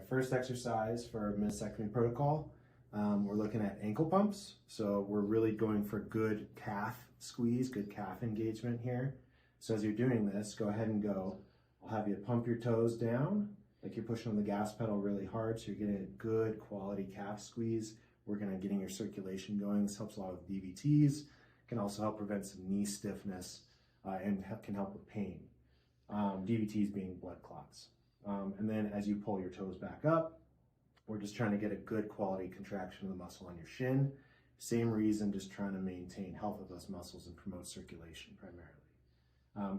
right, first exercise for our meniscectomy protocol, we're looking at ankle pumps. So we're really going for good calf squeeze, good calf engagement here. So as you're doing this, go ahead and go. I'll have you pump your toes down, like you're pushing on the gas pedal really hard, so you're getting a good quality calf squeeze, working on getting your circulation going. This helps a lot with DVTs, can also help prevent some knee stiffness, and can help with pain. DVTs being blood clots. And then as you pull your toes back up, we're just trying to get a good quality contraction of the muscle on your shin. Same reason, just trying to maintain health of those muscles and promote circulation primarily.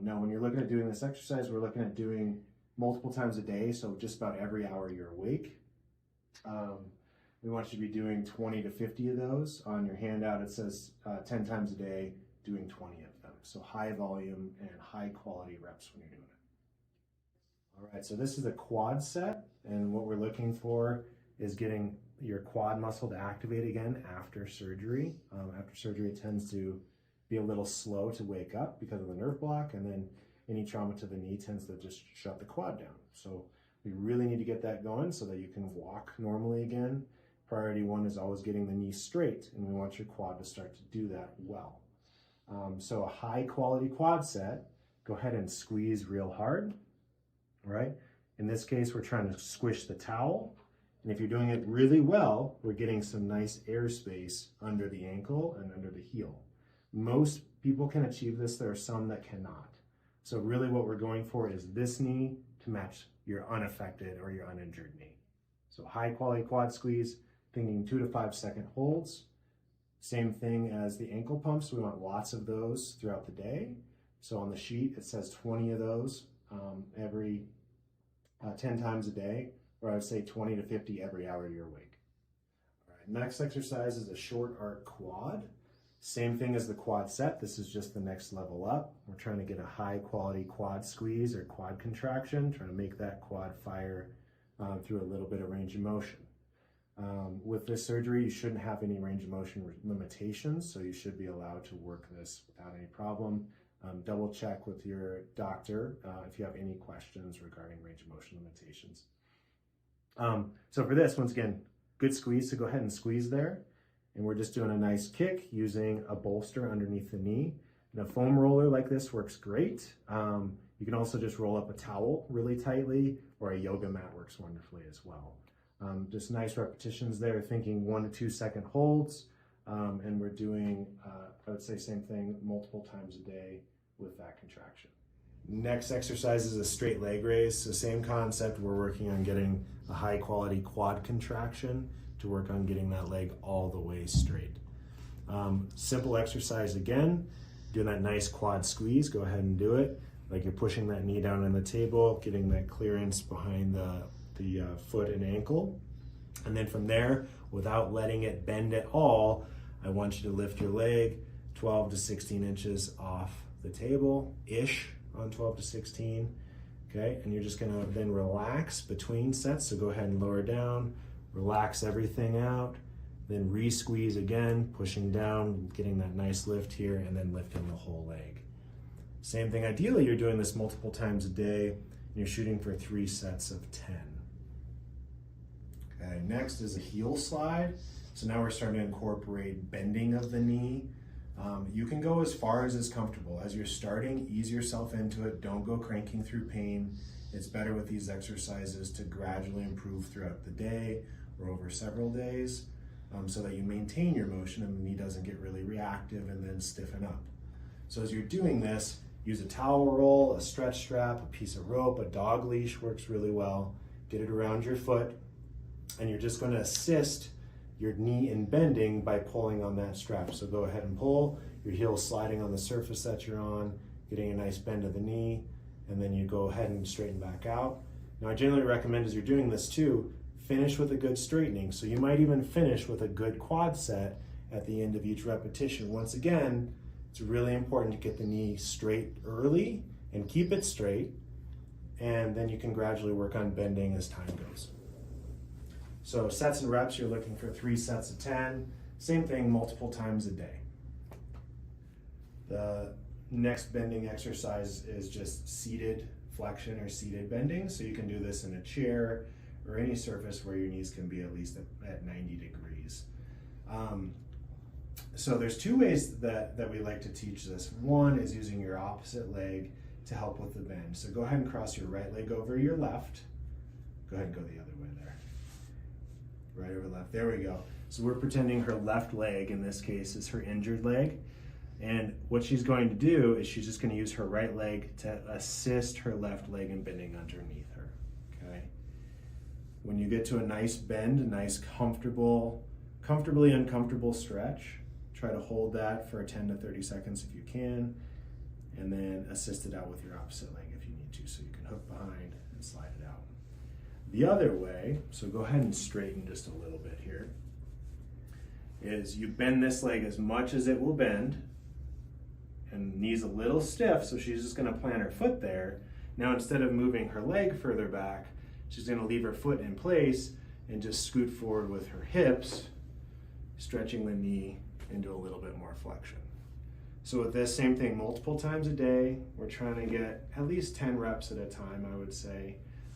Now, when you're looking at doing this exercise, we're looking at doing multiple times a day, so just about every hour you're awake. We want you to be doing 20 to 50 of those. On your handout, it says 10 times a day, doing 20 of them. So high volume and high quality reps when you're doing it. All right, so this is a quad set, and what we're looking for is getting your quad muscle to activate again after surgery. After surgery, it tends to be a little slow to wake up because of the nerve block, and then any trauma to the knee tends to just shut the quad down. So we really need to get that going so that you can walk normally again. Priority one is always getting the knee straight, and we want your quad to start to do that well. So a high quality quad set, go ahead and squeeze real hard, right? In this case, we're trying to squish the towel. And if you're doing it really well, we're getting some nice airspace under the ankle and under the heel. Most people can achieve this. There are some that cannot. So really what we're going for is this knee to match your unaffected or your uninjured knee. So high quality quad squeeze, thinking 2 to 5 second holds. Same thing as the ankle pumps. We want lots of those throughout the day. So on the sheet, it says 20 of those every 10 times a day, or I would say 20 to 50 every hour you're awake. All right, next exercise is a short arc quad. Same thing as the quad set. This is just the next level up. We're trying to get a high quality quad squeeze or quad contraction, trying to make that quad fire through a little bit of range of motion. With this surgery, you shouldn't have any range of motion limitations, so you should be allowed to work this without any problem. Double check with your doctor if you have any questions regarding range of motion limitations. So for this, once again, good squeeze, so go ahead and squeeze there. And we're just doing a nice kick using a bolster underneath the knee. And a foam roller like this works great. You can also just roll up a towel really tightly, or a yoga mat works wonderfully as well. Just nice repetitions there, thinking 1 to 2 second holds. And we're doing, I would say same thing multiple times a day with that contraction. Next exercise is a straight leg raise. So same concept, we're working on getting a high quality quad contraction to work on getting that leg all the way straight. Simple exercise again, doing that nice quad squeeze, go ahead and do it. Like you're pushing that knee down on the table, getting that clearance behind the foot and ankle. And then from there, without letting it bend at all, I want you to lift your leg 12 to 16 inches off the table-ish on 12 to 16, okay? And you're just gonna then relax between sets, so go ahead and lower down, relax everything out, then re-squeeze again, pushing down, getting that nice lift here, and then lifting the whole leg. Same thing, ideally you're doing this multiple times a day, and you're shooting for 3 sets of 10. Okay, next is a heel slide. So now we're starting to incorporate bending of the knee. You can go as far as is comfortable. As you're starting, ease yourself into it. Don't go cranking through pain. It's better with these exercises to gradually improve throughout the day or over several days so that you maintain your motion and the knee doesn't get really reactive and then stiffen up. So as you're doing this, use a towel roll, a stretch strap, a piece of rope, a dog leash works really well. Get it around your foot, and you're just going to assist your knee in bending by pulling on that strap. So go ahead and pull, your heel sliding on the surface that you're on, getting a nice bend of the knee, and then you go ahead and straighten back out. Now I generally recommend as you're doing this too, finish with a good straightening. So you might even finish with a good quad set at the end of each repetition. Once again, it's really important to get the knee straight early and keep it straight, and then you can gradually work on bending as time goes. So sets and reps, you're looking for 3 sets of 10. Same thing, multiple times a day. The next bending exercise is just seated flexion or seated bending. So you can do this in a chair, or any surface where your knees can be at least at 90 degrees. So there's two ways that we like to teach this. One is using your opposite leg to help with the bend. So go ahead and cross your right leg over your left. Go ahead and go the other way there. Right over left, there we go. So we're pretending her left leg, in this case, is her injured leg. And what she's going to do is she's just going to use her right leg to assist her left leg in bending underneath her, okay? When you get to a nice bend, a nice comfortably uncomfortable stretch, try to hold that for 10 to 30 seconds if you can, and then assist it out with your opposite leg if you need to, so you can hook behind and slide it out. The other way, so go ahead and straighten just a little bit here, is you bend this leg as much as it will bend, and knee's a little stiff, so she's just gonna plant her foot there. Now instead of moving her leg further back, she's gonna leave her foot in place and just scoot forward with her hips, stretching the knee into a little bit more flexion. So with this, same thing, multiple times a day. We're trying to get at least 10 reps at a time, I would say,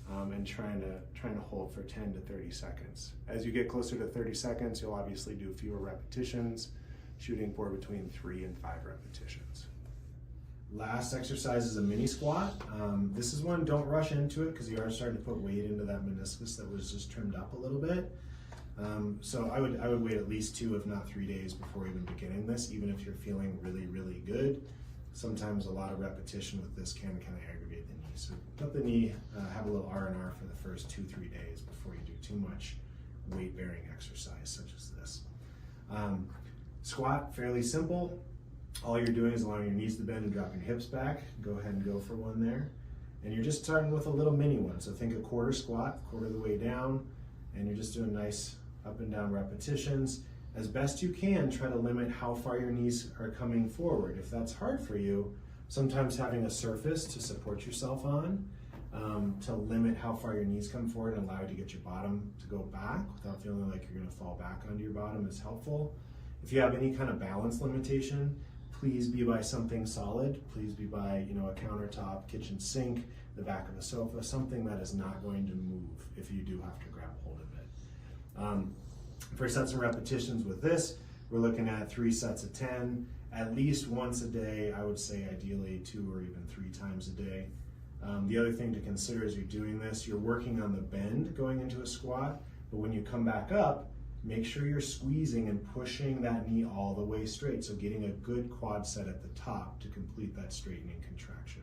and trying to hold for 10 to 30 seconds. As you get closer to 30 seconds, you'll obviously do fewer repetitions, shooting for between 3 and 5 repetitions. Last exercise is a mini squat. This is one, don't rush into it because you are starting to put weight into that meniscus that was just trimmed up a little bit. So I would wait at least 2, if not 3 days before even beginning this, even if you're feeling really, really good. Sometimes a lot of repetition with this can kind of aggravate the knee. So let the knee have a little R&R for the first 2-3 days before you do too much weight-bearing exercise such as this. Squat, fairly simple. All you're doing is allowing your knees to bend and dropping your hips back. Go ahead and go for one there. And you're just starting with a little mini one. So think a quarter squat, quarter of the way down, and you're just doing nice up and down repetitions. As best you can, try to limit how far your knees are coming forward. If that's hard for you, sometimes having a surface to support yourself on, to limit how far your knees come forward and allow you to get your bottom to go back without feeling like you're gonna fall back onto your bottom is helpful. If you have any kind of balance limitation, please be by something solid. Please be by, a countertop, kitchen sink, the back of a sofa, something that is not going to move if you do have to grab hold of it. For sets and repetitions with this, we're looking at 3 sets of 10, at least once a day. I would say ideally 2 or even 3 times a day. The other thing to consider as you're doing this, you're working on the bend going into a squat, but when you come back up, make sure you're squeezing and pushing that knee all the way straight. So getting a good quad set at the top to complete that straightening contraction.